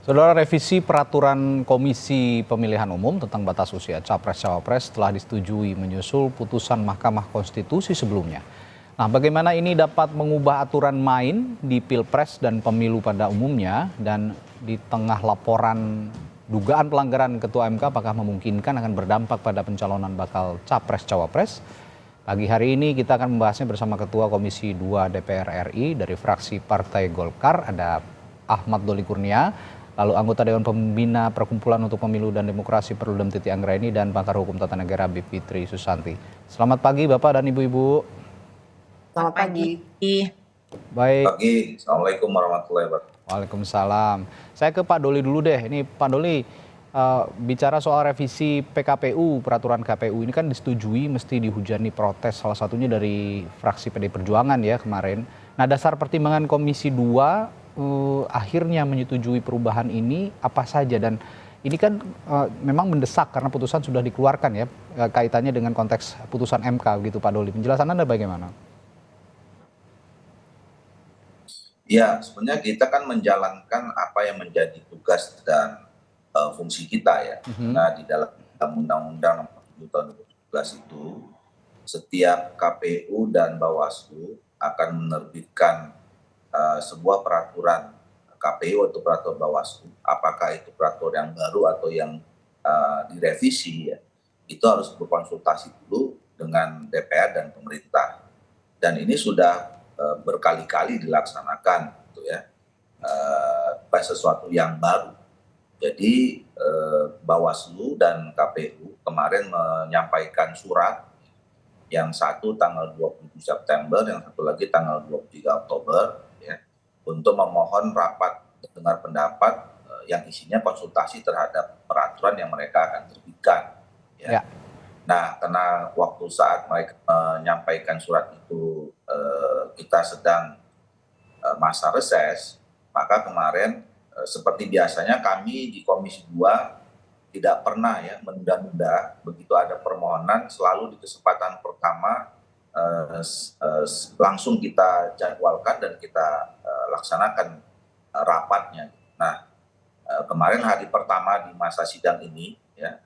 Saudara, revisi peraturan Komisi Pemilihan Umum tentang batas usia Capres-Cawapres telah disetujui menyusul putusan Mahkamah Konstitusi sebelumnya. Nah, bagaimana ini dapat mengubah aturan main di Pilpres dan pemilu pada umumnya, dan di tengah laporan dugaan pelanggaran Ketua MK apakah memungkinkan akan berdampak pada pencalonan bakal Capres-Cawapres? Pagi hari ini kita akan membahasnya bersama Ketua Komisi 2 DPR RI dari fraksi Partai Golkar, ada Ahmad Doli Kurnia, lalu anggota Dewan Pembina Perkumpulan untuk Pemilu dan Demokrasi Perludem Titi Anggraini, dan pakar hukum tata negara Bivitri Susanti. Selamat pagi Bapak dan Ibu-Ibu. Selamat pagi. Baik. Pagi, Assalamualaikum warahmatullahi wabarakatuh. Waalaikumsalam. Saya ke Pak Doli dulu deh. Ini Pak Doli, bicara soal revisi PKPU, peraturan KPU ini kan disetujui mesti dihujani protes, salah satunya dari fraksi PD Perjuangan ya kemarin. Nah, dasar pertimbangan Komisi 2 akhirnya menyetujui perubahan ini apa saja, dan ini kan memang mendesak karena putusan sudah dikeluarkan ya, kaitannya dengan konteks putusan MK gitu Pak Doli. Penjelasan Anda bagaimana? Ya, sebenarnya kita kan menjalankan apa yang menjadi tugas dan fungsi kita ya. Nah, di dalam Undang-Undang Nomor 7 Tahun 2017 itu, setiap KPU dan Bawaslu akan menerbitkan sebuah peraturan KPU atau peraturan Bawaslu, apakah itu peraturan yang baru atau yang direvisi ya, itu harus berkonsultasi dulu dengan DPR dan pemerintah. Dan ini sudah berkali-kali dilaksanakan gitu ya, bukan sesuatu yang baru. Jadi Bawaslu dan KPU kemarin menyampaikan surat, yang satu tanggal 27 September, yang satu lagi tanggal 23 Oktober ya, untuk memohon rapat dengar pendapat yang isinya konsultasi terhadap peraturan yang mereka akan terbitkan ya. Nah, karena waktu saat mereka menyampaikan surat itu kita sedang masa reses, maka kemarin seperti biasanya kami di Komisi 2 tidak pernah ya menunda-nunda, begitu ada permohonan selalu di kesempatan pertama langsung kita jadwalkan dan kita laksanakan rapatnya. Nah, kemarin hari pertama di masa sidang ini ya,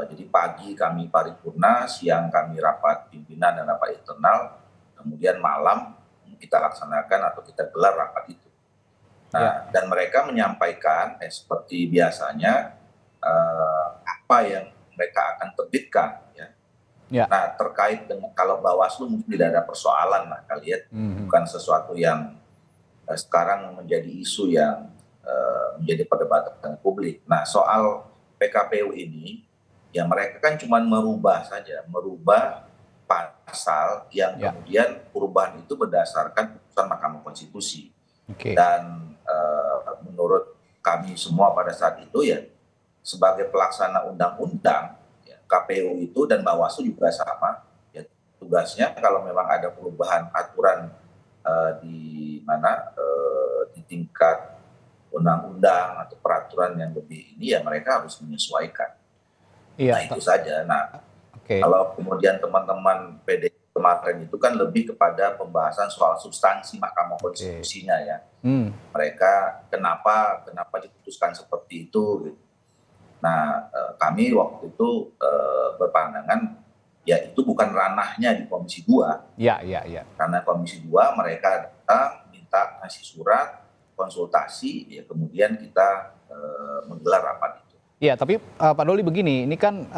jadi pagi kami paripurna, siang kami rapat pimpinan dan rapat internal, kemudian malam kita laksanakan atau kita gelar rapat itu. Nah, dan mereka menyampaikan seperti biasanya apa yang mereka akan terbitkan ya. Nah, terkait dengan kalau Bawaslu mungkin tidak ada persoalan lah kalian, bukan sesuatu yang sekarang menjadi isu yang menjadi perdebatan publik. Nah, soal PKPU ini, ya mereka kan cuma merubah pasal yang kemudian perubahan itu berdasarkan putusan Mahkamah Konstitusi. Dan menurut kami semua pada saat itu ya, sebagai pelaksana undang-undang, ya, KPU itu dan Bawaslu juga sama. Ya, tugasnya kalau memang ada perubahan aturan di tingkat undang-undang atau peraturan yang lebih ini, ya mereka harus menyesuaikan. Nah, itu saja. Nah, kalau kemudian teman-teman PD kemarin itu kan lebih kepada pembahasan soal substansi Mahkamah Konstitusinya ya. Mereka kenapa diputuskan seperti itu gitu. Nah, kami waktu itu berpandangan ya itu bukan ranahnya di Komisi 2. Karena Komisi 2 mereka datang minta ngasih surat, konsultasi, ya kemudian kita menggelar rapat itu. Ya, tapi Pak Doli begini, ini kan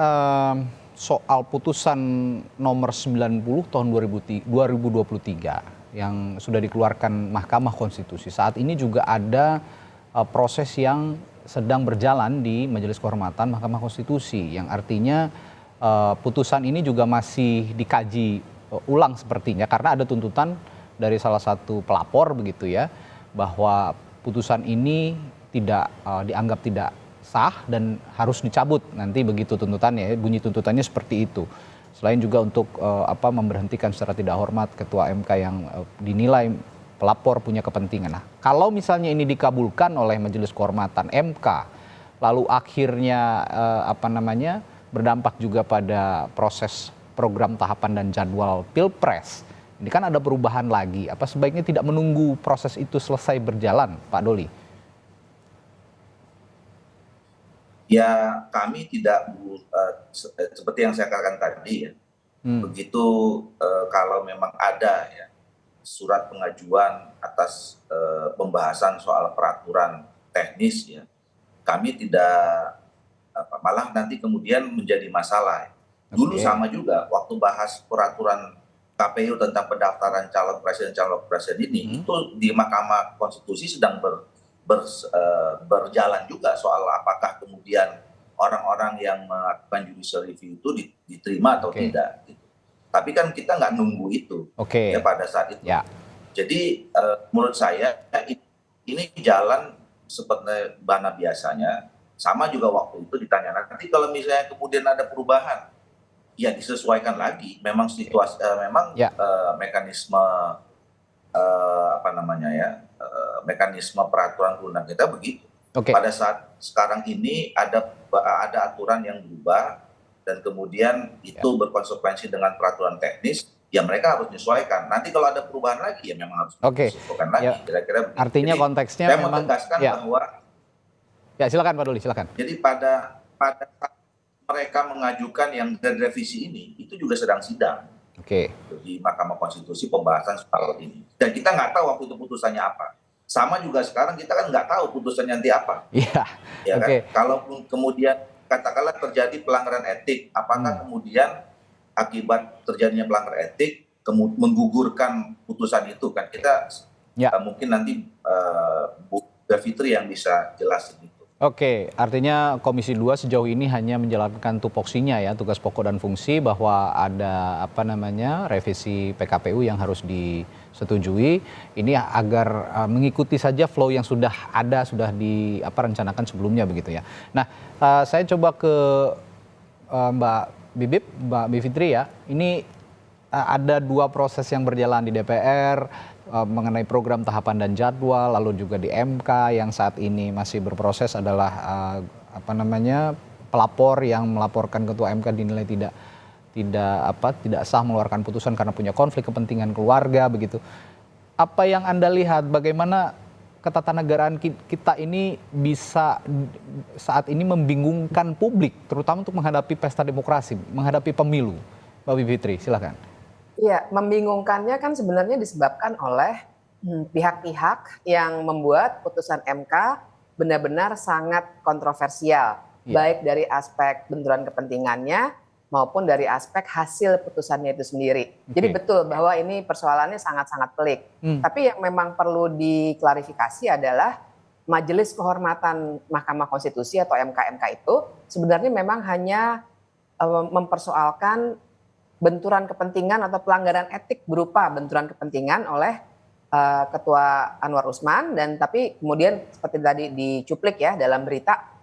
soal putusan nomor 90 tahun 2023 yang sudah dikeluarkan Mahkamah Konstitusi. Saat ini juga ada proses yang sedang berjalan di Majelis Kehormatan Mahkamah Konstitusi, yang artinya putusan ini juga masih dikaji ulang sepertinya, karena ada tuntutan dari salah satu pelapor begitu ya, bahwa putusan ini dianggap tidak sah dan harus dicabut nanti, begitu tuntutannya, bunyi tuntutannya seperti itu. Selain juga untuk memberhentikan secara tidak hormat Ketua MK yang dinilai pelapor punya kepentingan. Nah, kalau misalnya ini dikabulkan oleh Majelis Kehormatan MK, lalu akhirnya berdampak juga pada proses program tahapan dan jadwal Pilpres, ini kan ada perubahan lagi. Apa sebaiknya tidak menunggu proses itu selesai berjalan, Pak Doli? Ya kami tidak seperti yang saya katakan tadi ya, begitu kalau memang ada ya surat pengajuan atas pembahasan soal peraturan teknis ya, kami tidak malah nanti kemudian menjadi masalah. Dulu Oke. sama juga waktu bahas peraturan KPU tentang pendaftaran calon presiden ini, itu di Mahkamah Konstitusi sedang berjalan juga soal apakah kemudian orang-orang yang melakukan judicial review itu diterima atau Oke. tidak. Gitu. Tapi kan kita nggak nunggu itu Oke. ya pada saat itu. Ya. Jadi menurut saya ini jalan seperti mana biasanya. Sama juga waktu itu ditanyakan, nanti kalau misalnya kemudian ada perubahan, ya disesuaikan lagi. Memang situasi, memang Ya. mekanisme apa namanya ya, mekanisme peraturan perundang kita begitu. Oke. Pada saat sekarang ini ada aturan yang berubah dan kemudian itu berkonsekuensi dengan peraturan teknis, ya mereka harus menyesuaikan. Nanti kalau ada perubahan lagi, ya memang harus Oke. disesuaikan lagi. Ya. Kira-kira begitu. Artinya Jadi, konteksnya saya memang menegaskan ya. bahwa Ya, silakan Pak Doli, silakan. jadi pada saat mereka mengajukan yang revisi ini, itu juga sedang sidang Oke. di Mahkamah Konstitusi pembahasan soal ini. Dan kita nggak tahu waktu itu putusannya apa. Sama juga sekarang kita kan nggak tahu putusannya nanti apa. Iya. Ya kan? Oke. Kalaupun kemudian katakanlah terjadi pelanggaran etik, apakah kemudian akibat terjadinya pelanggaran etik menggugurkan putusan itu kan kita Ya. mungkin nanti Bu Fitri yang bisa jelasin itu. Oke, artinya Komisi 2 sejauh ini hanya menjalankan tupoksinya ya, tugas pokok dan fungsi, bahwa ada revisi PKPU yang harus disetujui. Ini agar mengikuti saja flow yang sudah ada, sudah rencanakan sebelumnya begitu ya. Nah, saya coba ke Mbak Bivitri ya. Ini ada dua proses yang berjalan di DPR mengenai program tahapan dan jadwal, lalu juga di MK yang saat ini masih berproses adalah pelapor yang melaporkan ketua MK dinilai tidak sah mengeluarkan putusan karena punya konflik kepentingan keluarga begitu. Apa yang Anda lihat, bagaimana ketatanegaraan kita ini bisa saat ini membingungkan publik, terutama untuk menghadapi pesta demokrasi, menghadapi pemilu? Mbak Bivitri, silakan. Iya, membingungkannya kan sebenarnya disebabkan oleh pihak-pihak yang membuat putusan MK benar-benar sangat kontroversial, baik dari aspek benturan kepentingannya maupun dari aspek hasil putusannya itu sendiri. Jadi betul bahwa ini persoalannya sangat-sangat pelik. Tapi yang memang perlu diklarifikasi adalah Majelis Kehormatan Mahkamah Konstitusi atau MK-MK itu sebenarnya memang hanya mempersoalkan benturan kepentingan atau pelanggaran etik berupa benturan kepentingan oleh Ketua Anwar Usman, dan tapi kemudian seperti tadi dicuplik ya dalam berita,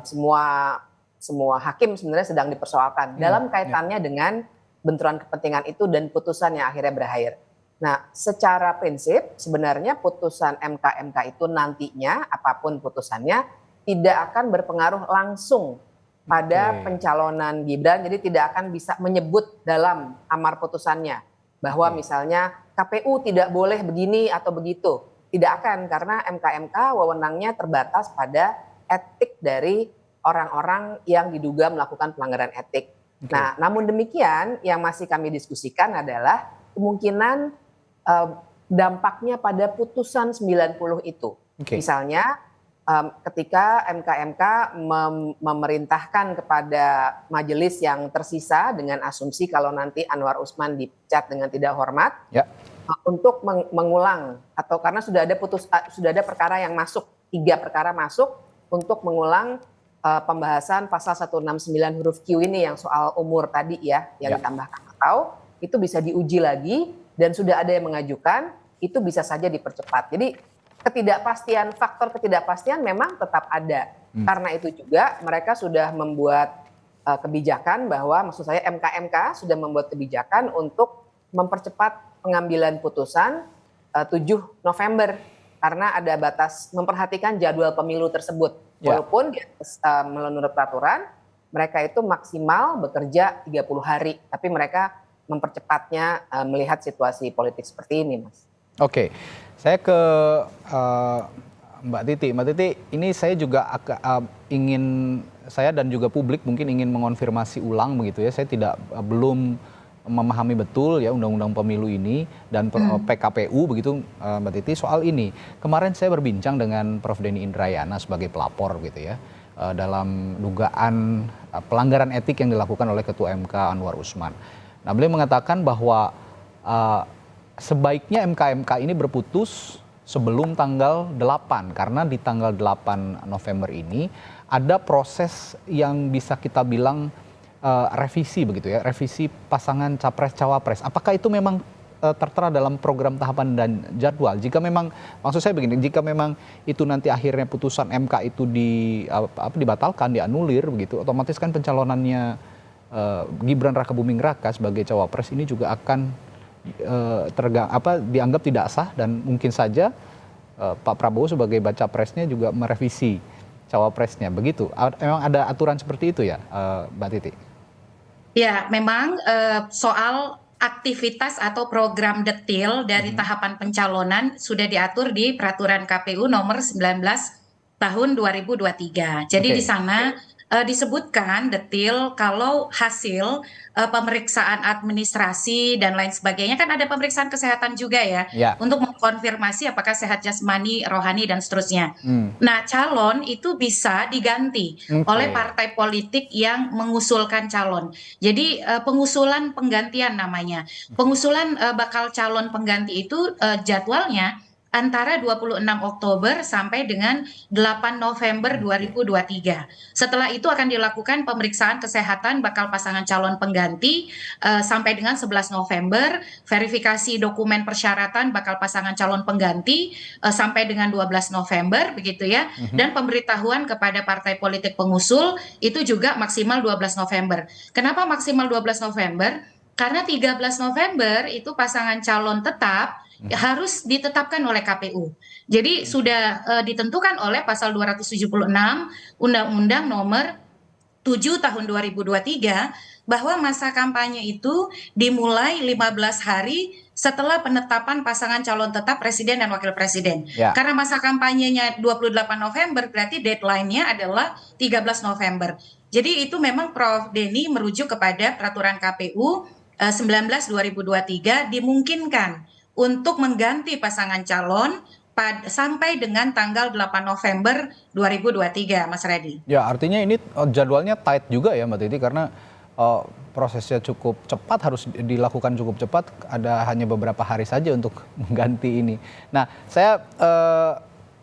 semua hakim sebenarnya sedang dipersoalkan dalam kaitannya dengan benturan kepentingan itu dan putusan yang akhirnya berakhir. Nah, secara prinsip sebenarnya putusan MK-MK itu nantinya apapun putusannya tidak akan berpengaruh langsung pada pencalonan Gibran, jadi tidak akan bisa menyebut dalam amar putusannya bahwa misalnya KPU tidak boleh begini atau begitu. Tidak akan, karena MK-MK wewenangnya terbatas pada etik dari orang-orang yang diduga melakukan pelanggaran etik. Nah, namun demikian yang masih kami diskusikan adalah kemungkinan dampaknya pada putusan 90 itu. Misalnya ketika MK-MK memerintahkan kepada majelis yang tersisa dengan asumsi kalau nanti Anwar Usman dipecat dengan tidak hormat, untuk mengulang, atau karena sudah ada perkara yang masuk, 3 perkara masuk untuk mengulang pembahasan pasal 169 huruf Q ini yang soal umur tadi ya, yang ditambahkan, atau itu bisa diuji lagi dan sudah ada yang mengajukan, itu bisa saja dipercepat. Jadi faktor ketidakpastian memang tetap ada. Karena itu juga mereka sudah membuat kebijakan bahwa, maksud saya MK-MK sudah membuat kebijakan untuk mempercepat pengambilan putusan 7 November. Karena ada batas memperhatikan jadwal pemilu tersebut. Walaupun menurut peraturan mereka itu maksimal bekerja 30 hari. Tapi mereka mempercepatnya melihat situasi politik seperti ini, Mas. Oke, saya ke Mbak Titi. Mbak Titi, ini saya juga ingin saya dan juga publik mungkin ingin mengonfirmasi ulang begitu ya. Saya belum memahami betul ya undang-undang pemilu ini dan PKPU begitu Mbak Titi soal ini. Kemarin saya berbincang dengan Prof Denny Indrayana sebagai pelapor gitu ya dalam dugaan pelanggaran etik yang dilakukan oleh Ketua MK Anwar Usman. Nah, beliau mengatakan bahwa sebaiknya MK-MK ini berputus sebelum tanggal 8 karena di tanggal 8 November ini ada proses yang bisa kita bilang revisi begitu ya, revisi pasangan capres-cawapres. Apakah itu memang tertera dalam program tahapan dan jadwal? Jika memang, maksud saya begini, jika memang itu nanti akhirnya putusan MK itu dibatalkan, dianulir begitu, otomatis kan pencalonannya Gibran Rakabuming Raka sebagai cawapres ini juga akan dianggap tidak sah dan mungkin saja Pak Prabowo sebagai baca presnya juga merevisi cawapresnya begitu. Memang ada aturan seperti itu ya, Mbak Titi? Ya, memang soal aktivitas atau program detail dari tahapan pencalonan sudah diatur di Peraturan KPU nomor 19 tahun 2023. Jadi di sana disebutkan detail kalau hasil pemeriksaan administrasi dan lain sebagainya, kan ada pemeriksaan kesehatan juga ya, untuk mengkonfirmasi apakah sehat jasmani, rohani dan seterusnya. Nah, calon itu bisa diganti oleh partai politik yang mengusulkan calon. Jadi pengusulan penggantian namanya. Pengusulan bakal calon pengganti itu jadwalnya antara 26 Oktober sampai dengan 8 November 2023. Setelah itu akan dilakukan pemeriksaan kesehatan bakal pasangan calon pengganti sampai dengan 11 November, verifikasi dokumen persyaratan bakal pasangan calon pengganti sampai dengan 12 November begitu ya. Dan pemberitahuan kepada partai politik pengusul itu juga maksimal 12 November. Kenapa maksimal 12 November? Karena 13 November itu pasangan calon tetap harus ditetapkan oleh KPU. Jadi sudah ditentukan oleh pasal 276 Undang-Undang nomor 7 tahun 2023 bahwa masa kampanye itu dimulai 15 hari setelah penetapan pasangan calon tetap presiden dan wakil presiden. Karena masa kampanyenya 28 November berarti deadline-nya adalah 13 November. Jadi itu memang Prof Denny merujuk kepada peraturan KPU 19/2023 dimungkinkan untuk mengganti pasangan calon sampai dengan tanggal 8 November 2023, Mas Reddy. Ya, artinya ini jadwalnya tight juga ya Mbak Titi, karena prosesnya cukup cepat, harus dilakukan cukup cepat, ada hanya beberapa hari saja untuk mengganti ini. Nah, saya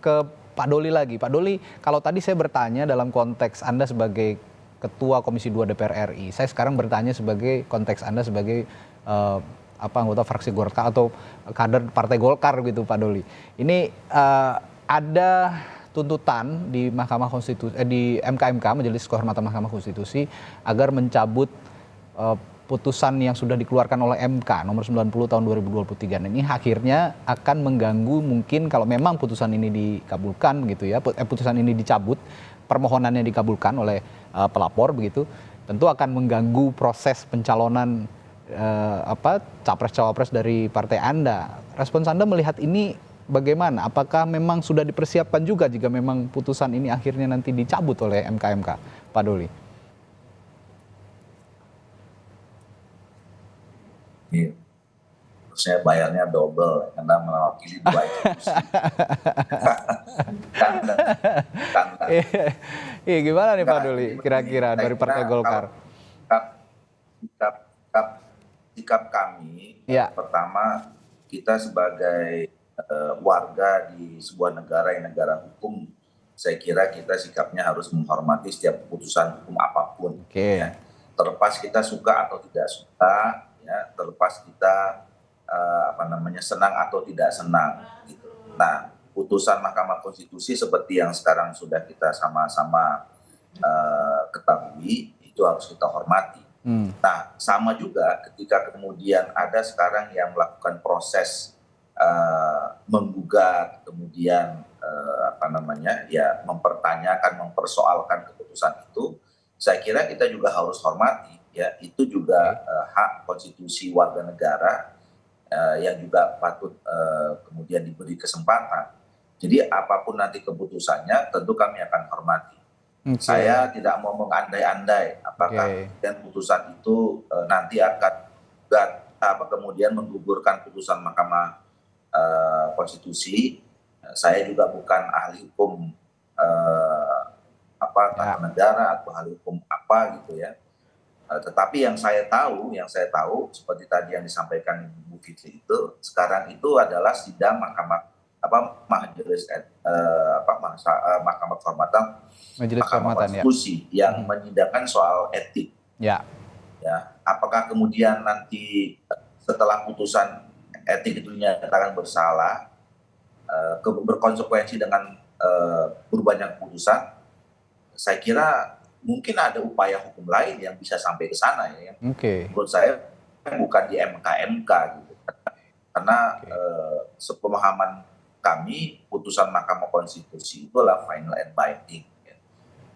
ke Pak Doli lagi. Pak Doli, kalau tadi saya bertanya dalam konteks Anda sebagai Ketua Komisi 2 DPR RI, saya sekarang bertanya sebagai konteks Anda sebagai anggota fraksi Golkar atau kader Partai Golkar gitu Pak Doli. Ini ada tuntutan di Mahkamah Konstitusi di MK Majelis Kehormatan Mahkamah Konstitusi agar mencabut putusan yang sudah dikeluarkan oleh MK nomor 90 tahun 2023. Ini akhirnya akan mengganggu, mungkin kalau memang putusan ini dikabulkan gitu ya, putusan ini dicabut, permohonannya dikabulkan oleh pelapor begitu, tentu akan mengganggu proses pencalonan capres-cawapres dari partai Anda. Respons Anda melihat ini bagaimana? Apakah memang sudah dipersiapkan juga jika memang putusan ini akhirnya nanti dicabut oleh MK, Pak Doli? Iya. Saya bayarnya double karena mewakili dua institusi. Iya, gimana nih Pak Doli kira-kira dari Partai Golkar? Sikap kami, pertama kita sebagai warga di sebuah negara yang negara hukum, saya kira kita sikapnya harus menghormati setiap keputusan hukum apapun. Ya. Terlepas kita suka atau tidak suka, ya, terlepas kita senang atau tidak senang. Gitu. Nah, putusan Mahkamah Konstitusi seperti yang sekarang sudah kita sama-sama ketahui, itu harus kita hormati. Nah, sama juga ketika kemudian ada sekarang yang melakukan proses menggugat, kemudian mempertanyakan, mempersoalkan keputusan itu, saya kira kita juga harus hormati, ya, itu juga hak konstitusi warga negara yang juga patut kemudian diberi kesempatan. Jadi apapun nanti keputusannya, tentu kami akan hormati. Saya tidak mau mengandai-andai apakah dan putusan itu nanti akan kemudian menggugurkan putusan Mahkamah Konstitusi. Saya juga bukan ahli hukum tata negara atau ahli hukum apa gitu ya. Tetapi yang saya tahu seperti tadi yang disampaikan Bu Fitri itu, sekarang itu adalah sidang Mahkamah Kehormatan Konstitusi yang menyidangkan soal etik. Ya, apakah kemudian nanti setelah putusan etik itu dinyatakan bersalah, berkonsekuensi dengan berubahnya keputusan, saya kira mungkin ada upaya hukum lain yang bisa sampai ke sana ya. Menurut saya bukan di MK gitu. Karena sepemahaman kami putusan Mahkamah Konstitusi itu adalah final and binding. Ya.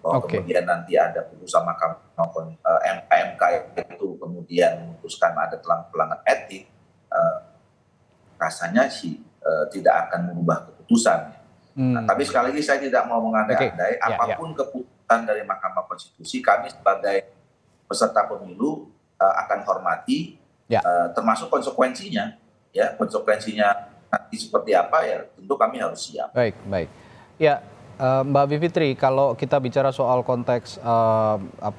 Bahwa kemudian nanti ada putusan MK itu kemudian memutuskan ada pelanggaran etik, rasanya sih tidak akan mengubah keputusan. Nah, tapi sekali lagi saya tidak mau mengandai-andai apapun keputusan dari Mahkamah Konstitusi, kami sebagai peserta pemilu akan hormati, termasuk konsekuensinya. Ya, konsekuensinya nanti seperti apa ya tentu kami harus siap. Baik. Ya, Mbak Bivitri, kalau kita bicara soal konteks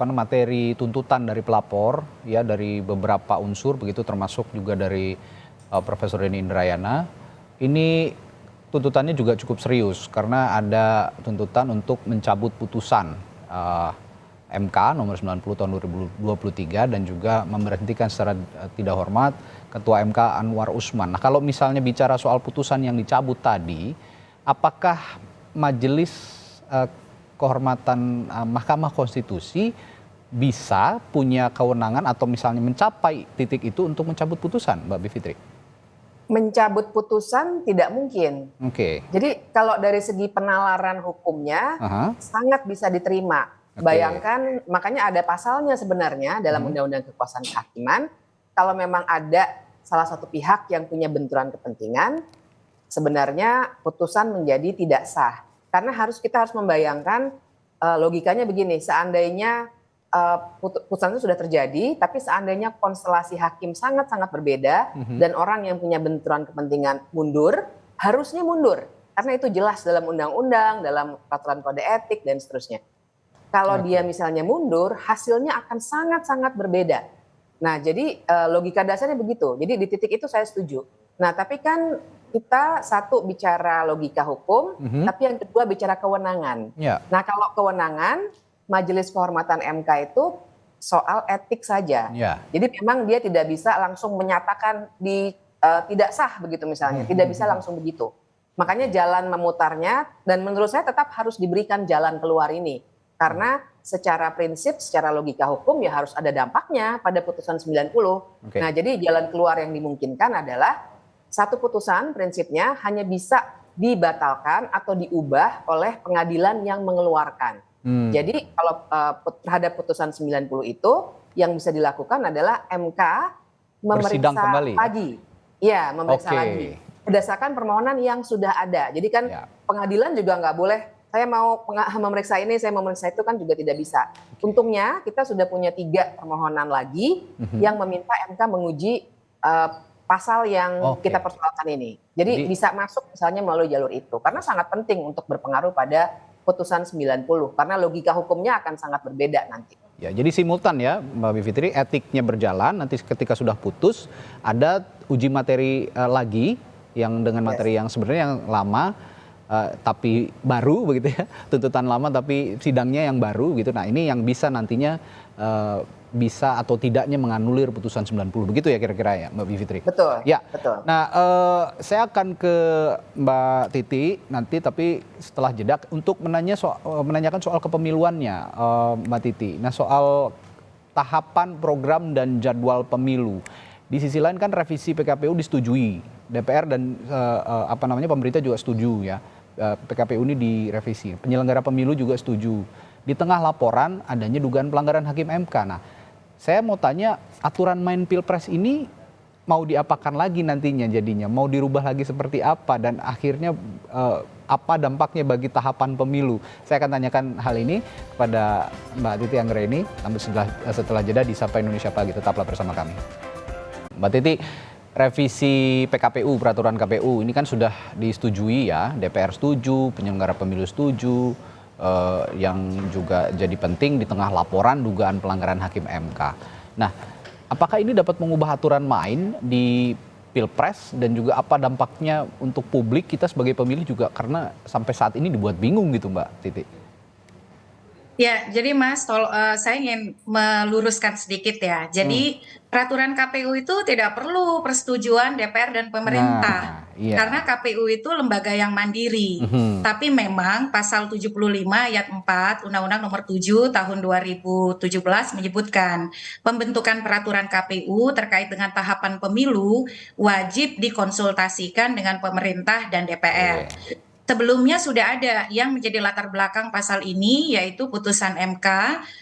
materi tuntutan dari pelapor ya dari beberapa unsur begitu termasuk juga dari Profesor Denny Indrayana, ini tuntutannya juga cukup serius karena ada tuntutan untuk mencabut putusan MK nomor 90 tahun 2023 dan juga memberhentikan secara tidak hormat Ketua MK Anwar Usman. Nah, kalau misalnya bicara soal putusan yang dicabut tadi, apakah Majelis Kehormatan Mahkamah Konstitusi bisa punya kewenangan atau misalnya mencapai titik itu untuk mencabut putusan, Mbak Bivitri? Mencabut putusan tidak mungkin. Jadi kalau dari segi penalaran hukumnya sangat bisa diterima. Bayangkan, makanya ada pasalnya sebenarnya dalam Undang-Undang Kekuasaan Kehakiman. Kalau memang ada salah satu pihak yang punya benturan kepentingan, sebenarnya putusan menjadi tidak sah. Karena kita harus membayangkan logikanya begini, seandainya putusan itu sudah terjadi, tapi seandainya konstelasi hakim sangat-sangat berbeda dan orang yang punya benturan kepentingan mundur, harusnya mundur. Karena itu jelas dalam undang-undang, dalam peraturan kode etik, dan seterusnya. Kalau dia misalnya mundur, hasilnya akan sangat-sangat berbeda. Nah, jadi logika dasarnya begitu. Jadi di titik itu saya setuju. Nah, tapi kan kita satu bicara logika hukum, tapi yang kedua bicara kewenangan. Nah, kalau kewenangan, Majelis Kehormatan MK itu soal etik saja. Jadi memang dia tidak bisa langsung menyatakan tidak sah begitu misalnya, tidak bisa langsung begitu. Makanya jalan memutarnya, dan menurut saya tetap harus diberikan jalan keluar ini. Karena secara prinsip, secara logika hukum ya harus ada dampaknya pada putusan 90. Nah, jadi jalan keluar yang dimungkinkan adalah satu putusan prinsipnya hanya bisa dibatalkan atau diubah oleh pengadilan yang mengeluarkan. Jadi kalau terhadap putusan 90 itu yang bisa dilakukan adalah MK memeriksa lagi. Ya, memeriksa lagi. Berdasarkan permohonan yang sudah ada. Jadi kan pengadilan juga nggak boleh, saya mau memeriksa ini, saya mau memeriksa itu, kan juga tidak bisa. Untungnya kita sudah punya 3 permohonan lagi yang meminta MK menguji pasal yang kita persoalkan ini. Jadi bisa masuk misalnya melalui jalur itu. Karena sangat penting untuk berpengaruh pada putusan 90. Karena logika hukumnya akan sangat berbeda nanti. Ya, jadi simultan ya Mbak Bivitri, etiknya berjalan, nanti ketika sudah putus ada uji materi lagi yang dengan materi yang sebenarnya yang lama, tapi baru begitu ya, tuntutan lama tapi sidangnya yang baru gitu. Nah, ini yang bisa nantinya bisa atau tidaknya menganulir putusan 90, begitu ya kira-kira ya Mbak Bivitri? Betul. Ya. Betul. Nah, saya akan ke Mbak Titi nanti, tapi setelah jeda untuk menanyakan soal kepemiluannya, Mbak Titi. Nah, soal tahapan program dan jadwal pemilu. Di sisi lain kan revisi PKPU disetujui, DPR dan pemerintah juga setuju ya. PKPU ini direvisi, penyelenggara pemilu juga setuju. Di tengah laporan adanya dugaan pelanggaran hakim MK. Nah, saya mau tanya, aturan main Pilpres ini mau diapakan lagi nantinya jadinya, mau dirubah lagi seperti apa, dan akhirnya apa dampaknya bagi tahapan pemilu. Saya akan tanyakan hal ini kepada Mbak Titi Anggraini setelah jeda di Sapa Indonesia Pagi. Tetaplah bersama kami. Mbak Titi, revisi PKPU, peraturan KPU ini kan sudah disetujui ya, DPR setuju, penyelenggara pemilu setuju, yang juga jadi penting di tengah laporan dugaan pelanggaran hakim MK. Nah, apakah ini dapat mengubah aturan main di Pilpres dan juga apa dampaknya untuk publik kita sebagai pemilih juga, karena sampai saat ini dibuat bingung gitu Mbak Titi. Ya, jadi Mas, saya ingin meluruskan sedikit ya. Jadi peraturan KPU itu tidak perlu persetujuan DPR dan pemerintah. Iya. Karena KPU itu lembaga yang mandiri. Tapi memang pasal 75 ayat 4 Undang-Undang Nomor 7 Tahun 2017 menyebutkan pembentukan peraturan KPU terkait dengan tahapan pemilu wajib dikonsultasikan dengan pemerintah dan DPR. Sebelumnya sudah ada yang menjadi latar belakang pasal ini, yaitu putusan MK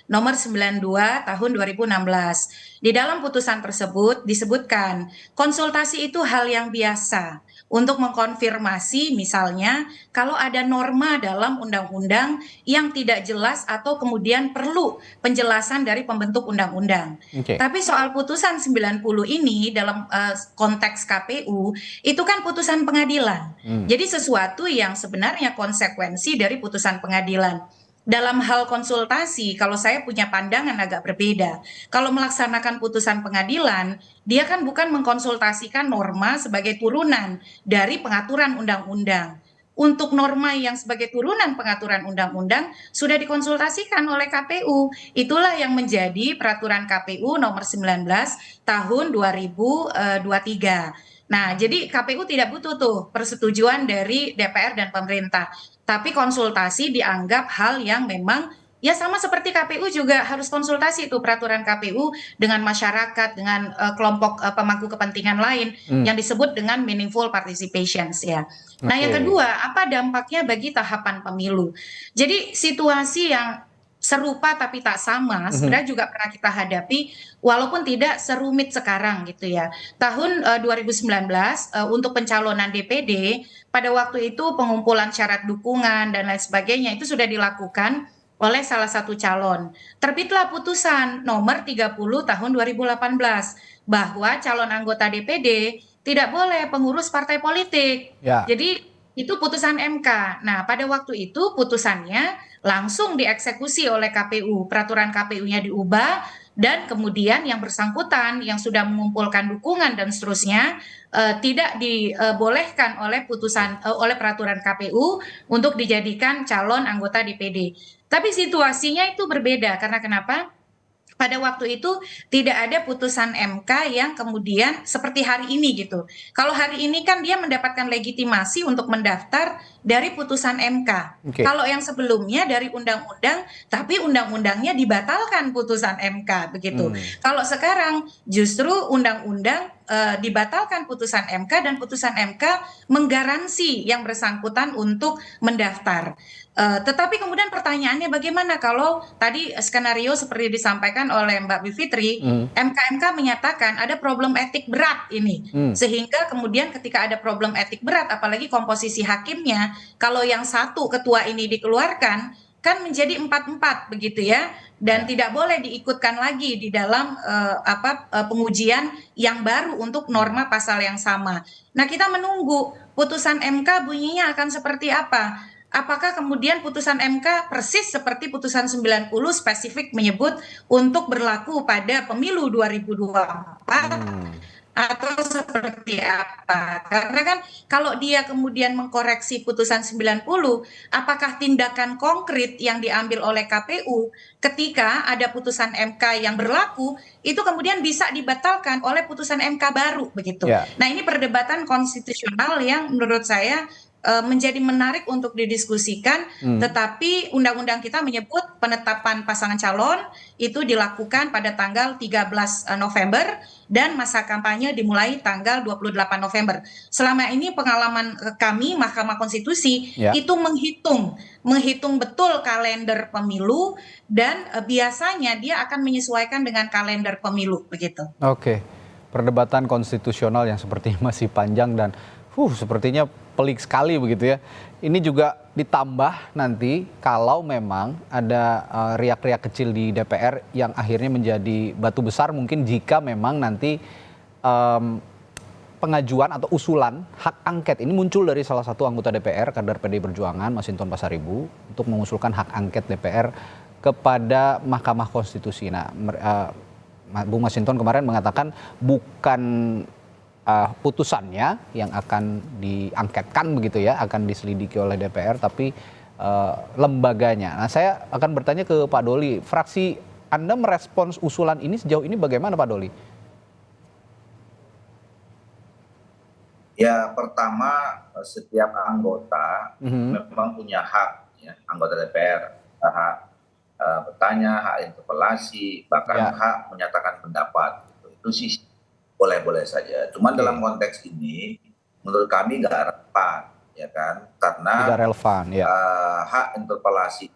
nomor 92 tahun 2016. Di dalam putusan tersebut disebutkan konsultasi itu hal yang biasa untuk mengkonfirmasi misalnya kalau ada norma dalam undang-undang yang tidak jelas atau kemudian perlu penjelasan dari pembentuk undang-undang. Tapi soal putusan 90 ini dalam konteks KPU itu kan putusan pengadilan. Jadi sesuatu yang sebenarnya konsekuensi dari putusan pengadilan. Dalam hal konsultasi, kalau saya punya pandangan agak berbeda. Kalau melaksanakan putusan pengadilan, dia kan bukan mengkonsultasikan norma sebagai turunan dari pengaturan undang-undang. Untuk norma yang sebagai turunan pengaturan undang-undang sudah dikonsultasikan oleh KPU. Itulah yang menjadi peraturan KPU nomor 19 tahun 2023. Nah, jadi KPU tidak butuh tuh persetujuan dari DPR dan pemerintah. Tapi konsultasi dianggap hal yang memang ya sama seperti KPU juga harus konsultasi itu peraturan KPU dengan masyarakat, dengan kelompok pemangku kepentingan lain yang disebut dengan meaningful participations ya. Nah, yang kedua, apa dampaknya bagi tahapan pemilu? Jadi situasi yang serupa tapi tak sama sebenarnya juga pernah kita hadapi walaupun tidak serumit sekarang gitu ya. Tahun 2019 untuk pencalonan DPD pada waktu itu pengumpulan syarat dukungan dan lain sebagainya itu sudah dilakukan oleh salah satu calon. Terbitlah putusan nomor 30 tahun 2018 bahwa calon anggota DPD tidak boleh pengurus partai politik. Jadi itu putusan MK. Nah, pada waktu itu putusannya langsung dieksekusi oleh KPU. Peraturan KPU-nya diubah dan kemudian yang bersangkutan yang sudah mengumpulkan dukungan dan seterusnya tidak dibolehkan oleh oleh peraturan KPU untuk dijadikan calon anggota DPD. Tapi situasinya itu berbeda karena kenapa? Pada waktu itu tidak ada putusan MK yang kemudian seperti hari ini gitu. Kalau hari ini kan dia mendapatkan legitimasi untuk mendaftar dari putusan MK. Kalau yang sebelumnya dari undang-undang, tapi undang-undangnya dibatalkan putusan MK begitu. Kalau sekarang justru undang-undang dibatalkan putusan MK dan putusan MK menggaransi yang bersangkutan untuk mendaftar. Tetapi kemudian pertanyaannya bagaimana kalau tadi skenario seperti disampaikan oleh Mbak Bivitri, MK menyatakan ada problem etik berat ini. Sehingga kemudian ketika ada problem etik berat, apalagi komposisi hakimnya, kalau yang satu ketua ini dikeluarkan, kan menjadi 4-4 begitu ya. Dan tidak boleh diikutkan lagi di dalam pengujian yang baru untuk norma pasal yang sama. Nah, kita menunggu putusan MK bunyinya akan seperti apa. Apakah kemudian putusan MK persis seperti putusan 90 spesifik menyebut untuk berlaku pada pemilu 2024 atau seperti apa? Karena kan kalau dia kemudian mengkoreksi putusan 90, apakah tindakan konkret yang diambil oleh KPU ketika ada putusan MK yang berlaku itu kemudian bisa dibatalkan oleh putusan MK baru begitu. Nah, ini perdebatan konstitusional yang menurut saya menjadi menarik untuk didiskusikan, tetapi undang-undang kita menyebut penetapan pasangan calon itu dilakukan pada tanggal 13 November dan masa kampanye dimulai tanggal 28 November. Selama ini pengalaman kami Mahkamah Konstitusi itu menghitung betul kalender pemilu dan biasanya dia akan menyesuaikan dengan kalender pemilu begitu. Oke. perdebatan konstitusional yang sepertinya masih panjang dan sepertinya pelik sekali begitu ya. Ini juga ditambah nanti kalau memang ada riak-riak kecil di DPR yang akhirnya menjadi batu besar mungkin jika memang nanti pengajuan atau usulan hak angket ini muncul dari salah satu anggota DPR kader PDI Perjuangan Masinton Pasaribu untuk mengusulkan hak angket DPR kepada Mahkamah Konstitusi. Nah, Bung Masinton kemarin mengatakan bukan putusannya yang akan diangketkan begitu ya, akan diselidiki oleh DPR, tapi lembaganya. Nah, saya akan bertanya ke Pak Doli, fraksi Anda merespons usulan ini sejauh ini bagaimana Pak Doli? Ya, pertama setiap anggota memang punya hak, ya, anggota DPR, hak bertanya, hak interpelasi, bahkan hak menyatakan pendapat. Itu sih boleh-boleh saja. Cuman dalam konteks ini, menurut kami nggak relevan, ya kan? Karena tidak relevan, ya. Hak interpelasi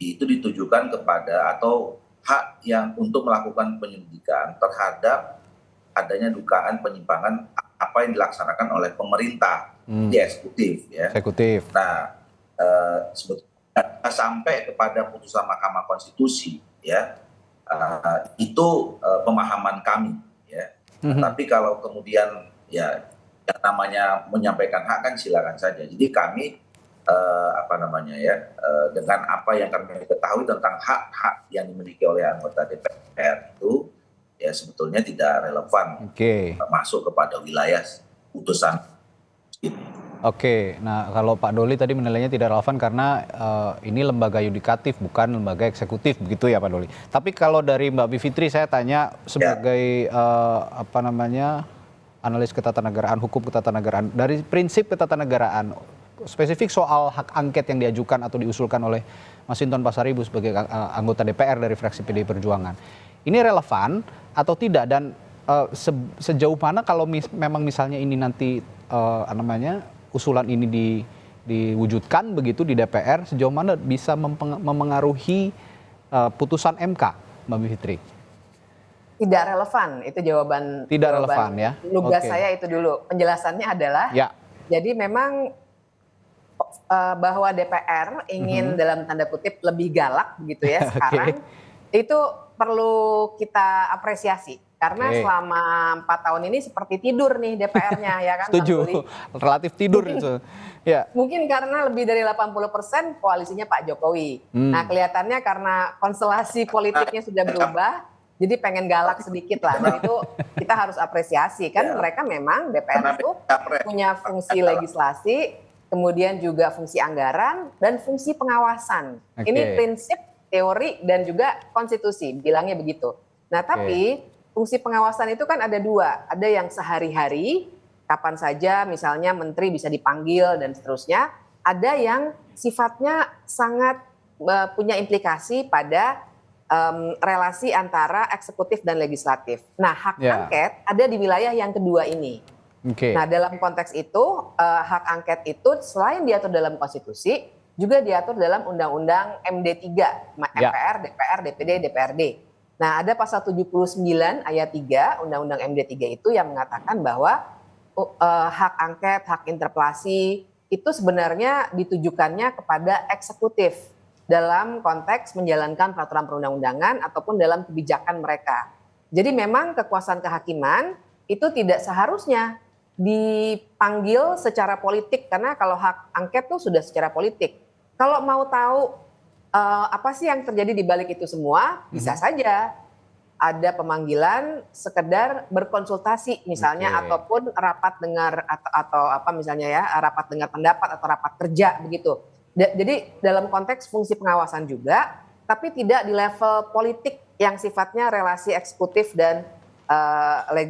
itu ditujukan kepada atau hak yang untuk melakukan penyelidikan terhadap adanya dugaan penyimpangan apa yang dilaksanakan oleh pemerintah di eksekutif, ya. Eksekutif. Nah, sebetulnya sampai kepada putusan Mahkamah Konstitusi, ya, itu pemahaman kami. Ya. Tapi kalau kemudian ya yang namanya menyampaikan hak kan silakan saja. Jadi kami dengan apa yang kami ketahui tentang hak-hak yang dimiliki oleh anggota DPR itu ya sebetulnya tidak relevan masuk kepada wilayah putusan ini. Oke, nah kalau Pak Doli tadi menilainya tidak relevan karena ini lembaga yudikatif bukan lembaga eksekutif begitu ya Pak Doli. Tapi kalau dari Mbak Bivitri saya tanya sebagai analis ketatanegaraan, hukum ketatanegaraan, dari prinsip ketatanegaraan, spesifik soal hak angket yang diajukan atau diusulkan oleh Masinton Pasaribu sebagai anggota DPR dari fraksi PDI Perjuangan. Ini relevan atau tidak dan sejauh mana kalau memang misalnya ini nanti usulan ini diwujudkan begitu di DPR, sejauh mana bisa mempengaruhi putusan MK, Mbak Bivitri? Tidak relevan, itu jawaban. Tidak relevan ya. Nugas saya itu dulu. Penjelasannya adalah, jadi memang bahwa DPR ingin dalam tanda kutip lebih galak begitu ya sekarang, itu perlu kita apresiasi. Karena selama 4 tahun ini seperti tidur nih DPR-nya ya kan. Setuju, relatif tidur itu. Ya. Mungkin karena lebih dari 80% koalisinya Pak Jokowi. Nah kelihatannya karena konstelasi politiknya sudah berubah, jadi pengen galak sedikit lah. Dan itu kita harus apresiasi kan mereka memang DPR itu punya fungsi legislasi, kemudian juga fungsi anggaran dan fungsi pengawasan. Ini prinsip, teori dan juga konstitusi, bilangnya begitu. Nah tapi fungsi pengawasan itu kan ada dua, ada yang sehari-hari, kapan saja misalnya menteri bisa dipanggil dan seterusnya, ada yang sifatnya sangat punya implikasi pada relasi antara eksekutif dan legislatif. Nah hak angket ada di wilayah yang kedua ini. Nah dalam konteks itu hak angket itu selain diatur dalam konstitusi, juga diatur dalam Undang-Undang MD3, MPR, DPR, DPD, DPRD. Nah, ada pasal 79 ayat 3 Undang-Undang MD3 itu yang mengatakan bahwa hak angket, hak interpelasi itu sebenarnya ditujukannya kepada eksekutif dalam konteks menjalankan peraturan perundang-undangan ataupun dalam kebijakan mereka. Jadi memang kekuasaan kehakiman itu tidak seharusnya dipanggil secara politik karena kalau hak angket itu sudah secara politik. Kalau mau tahu apa sih yang terjadi di balik itu semua, bisa saja ada pemanggilan sekedar berkonsultasi misalnya ataupun rapat dengar atau apa misalnya ya, rapat dengar pendapat atau rapat kerja begitu. Jadi dalam konteks fungsi pengawasan juga, tapi tidak di level politik yang sifatnya relasi eksekutif dan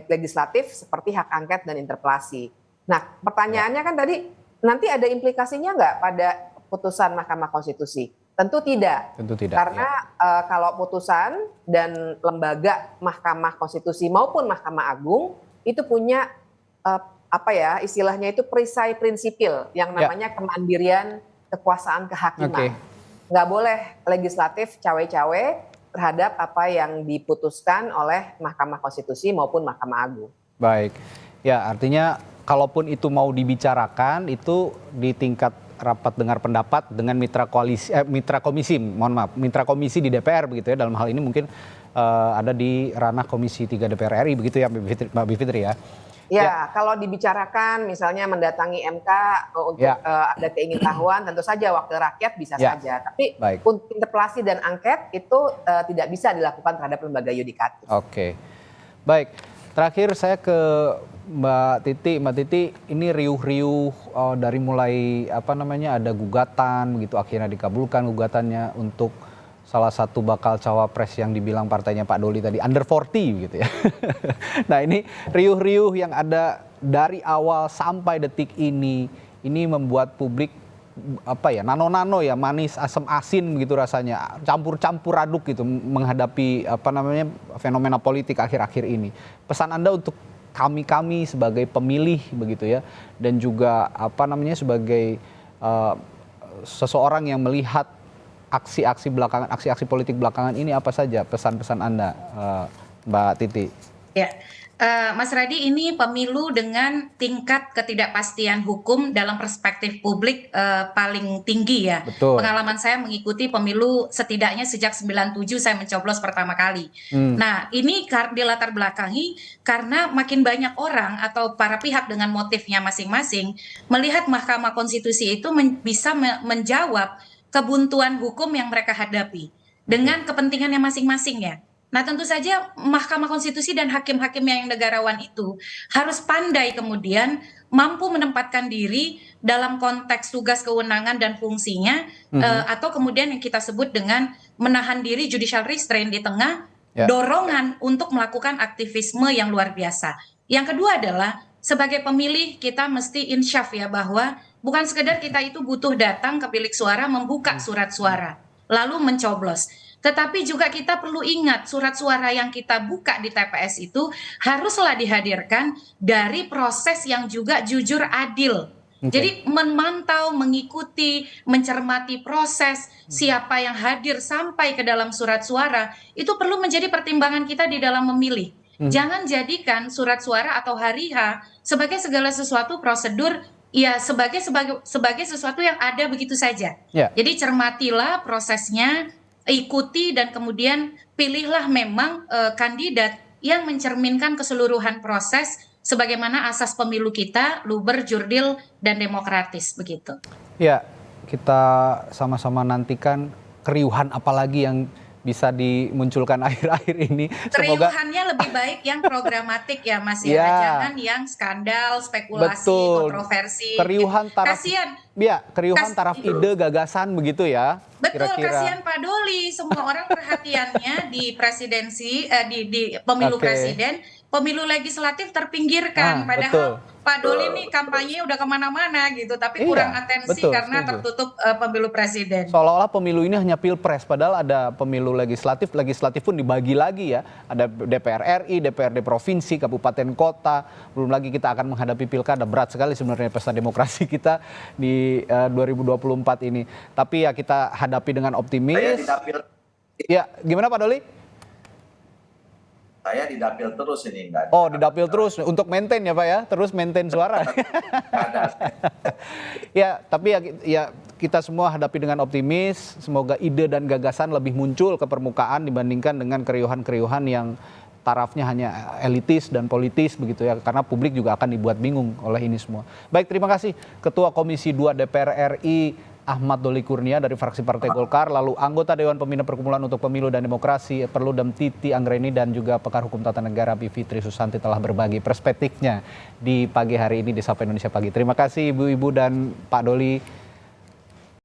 legislatif seperti hak angket dan interpelasi. Nah pertanyaannya kan tadi, nanti ada implikasinya nggak pada putusan Mahkamah Konstitusi? Tentu tidak. Tentu tidak. Karena kalau putusan dan lembaga Mahkamah Konstitusi maupun Mahkamah Agung itu punya istilahnya itu perisai prinsipil yang namanya kemandirian kekuasaan kehakiman. Nggak boleh legislatif cawe-cawe terhadap apa yang diputuskan oleh Mahkamah Konstitusi maupun Mahkamah Agung. Baik, ya artinya kalaupun itu mau dibicarakan itu di tingkat rapat dengar pendapat dengan mitra komisi di DPR begitu ya, dalam hal ini mungkin ada di ranah Komisi 3 DPR RI begitu ya Mbak Bivitri ya. Ya, kalau dibicarakan misalnya mendatangi MK untuk ada keingintahuan, tentu saja wakil rakyat bisa saja. Tapi untuk interpelasi dan angket itu tidak bisa dilakukan terhadap lembaga yudikatif. Oke, baik. Terakhir saya ke Mbak Titi, ini riuh-riuh dari mulai ada gugatan begitu, akhirnya dikabulkan gugatannya untuk salah satu bakal cawapres yang dibilang partainya Pak Doli tadi under 40 gitu ya. Nah ini riuh-riuh yang ada dari awal sampai detik ini membuat publik nano-nano ya, manis asam asin begitu rasanya, campur-campur aduk gitu menghadapi fenomena politik akhir-akhir ini. Pesan Anda untuk kami sebagai pemilih begitu ya, dan juga sebagai seseorang yang melihat aksi-aksi politik belakangan ini, apa saja pesan-pesan Anda, Mbak Titi? Ya, Mas Radi, ini pemilu dengan tingkat ketidakpastian hukum dalam perspektif publik paling tinggi ya. Betul. Pengalaman saya mengikuti pemilu setidaknya sejak 97 saya mencoblos pertama kali. Nah, ini dilatar belakangi karena makin banyak orang atau para pihak dengan motifnya masing-masing melihat Mahkamah Konstitusi itu bisa menjawab kebuntuan hukum yang mereka hadapi dengan kepentingannya masing-masing ya. Nah, tentu saja Mahkamah Konstitusi dan hakim-hakim yang negarawan itu harus pandai kemudian mampu menempatkan diri dalam konteks tugas, kewenangan, dan fungsinya, atau kemudian yang kita sebut dengan menahan diri judicial restraint di tengah dorongan untuk melakukan aktivisme yang luar biasa. Yang kedua adalah sebagai pemilih kita mesti insyaf ya, bahwa bukan sekedar kita itu butuh datang ke bilik suara, membuka surat suara, lalu mencoblos. Tetapi juga kita perlu ingat surat suara yang kita buka di TPS itu haruslah dihadirkan dari proses yang juga jujur adil. Jadi memantau, mengikuti, mencermati proses siapa yang hadir sampai ke dalam surat suara itu perlu menjadi pertimbangan kita di dalam memilih. Jangan jadikan surat suara atau hari H sebagai segala sesuatu prosedur, ya sebagai sesuatu yang ada begitu saja. Jadi cermatilah prosesnya, ikuti, dan kemudian pilihlah memang kandidat yang mencerminkan keseluruhan proses sebagaimana asas pemilu kita luber, jurdil, dan demokratis begitu. Ya, kita sama-sama nantikan keriuhan apalagi yang bisa dimunculkan akhir-akhir ini. Keriuhannya lebih baik yang programatik ya Mas ya, jangan yang skandal, spekulasi, kontroversi. Keriuhan taraf, keriuhan taraf ide, gagasan begitu ya. Betul, kasihan Pak Doli, semua orang perhatiannya di presidensi, di pemilu presiden, pemilu legislatif terpinggirkan. Padahal Pak Doli nih kampanye udah kemana-mana gitu, tapi kurang atensi karena tertutup pemilu presiden. Seolah-olah pemilu ini hanya pilpres, padahal ada pemilu legislatif pun dibagi lagi ya. Ada DPR RI, DPRD provinsi, kabupaten kota, belum lagi kita akan menghadapi pilkada. Berat sekali sebenarnya pesta demokrasi kita di 2024 ini. Tapi ya kita hadapi dengan optimis. Ya, gimana Pak Doli? Saya di dapil terus ini enggak. Oh, di dapil terus untuk maintain ya Pak ya, terus maintain suara. Ya, tapi ya kita semua hadapi dengan optimis. Semoga ide dan gagasan lebih muncul ke permukaan dibandingkan dengan keriuhan-keriuhan yang tarafnya hanya elitis dan politis begitu ya, karena publik juga akan dibuat bingung oleh ini semua. Baik, terima kasih Ketua Komisi 2 DPR RI Ahmad Doli Kurnia dari fraksi Partai Golkar, lalu anggota Dewan Pembina Perkumpulan untuk Pemilu dan Demokrasi Perludem Titi Anggreni, dan juga pakar hukum tata negara Bivitri Susanti telah berbagi perspektifnya di pagi hari ini di Sapa Indonesia Pagi. Terima kasih Ibu-ibu dan Pak Doli.